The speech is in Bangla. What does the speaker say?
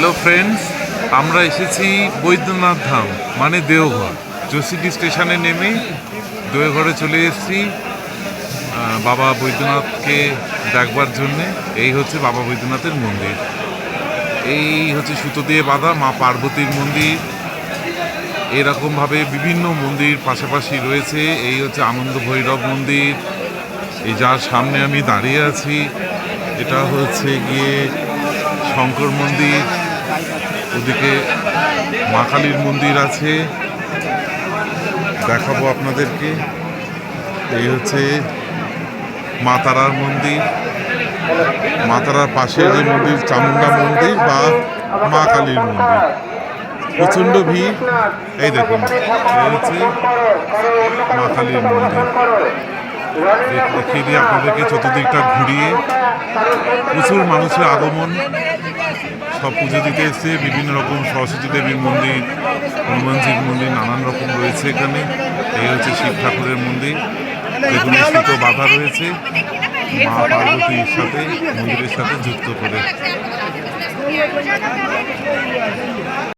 হ্যালো ফ্রেন্ডস, আমরা এসেছি বৈদ্যনাথ ধাম মানে দেওঘর। জসিডি স্টেশনে নেমে দেওঘরে চলে এসেছি বাবা বৈদ্যনাথকে দেখবার জন্যে। এই হচ্ছে বাবা বৈদ্যনাথের মন্দির, এই হচ্ছে সুতো দিয়ে বাঁধা মা পার্বতীর মন্দির। এরকমভাবে বিভিন্ন মন্দির পাশাপাশি রয়েছে। এই হচ্ছে আনন্দ ভৈরব মন্দির, এই যার সামনে আমি দাঁড়িয়ে আছি এটা হচ্ছে গিয়ে শঙ্কর মন্দির। ওদিকে মা কালীর মন্দির আছে, দেখাবো আপনাদেরকে। এই হচ্ছে মা তারার মন্দির, মা তারার পাশে যে মন্দির চামুন্ডা মন্দির বা মা কালীর মন্দির। প্রচণ্ড ভিড়। এই দেখুন, এই হচ্ছে মা কালীর মন্দির। দেখিয়ে দিয়ে আপনাদেরকে চতুর্দিকটা ঘুরিয়ে। প্রচুর মানুষের আগমন, সব পুজো দিতে এসছে। বিভিন্ন রকম সরস্বতী দেবীর মন্দির, হনুমানজির মন্দির, নানান রকম রয়েছে এখানে। এই হচ্ছে শিব ঠাকুরের মন্দির, যেগুলি সুতো বাঁধা রয়েছে মা পার্বতীর সাথে, মন্দিরের সাথে যুক্ত করে।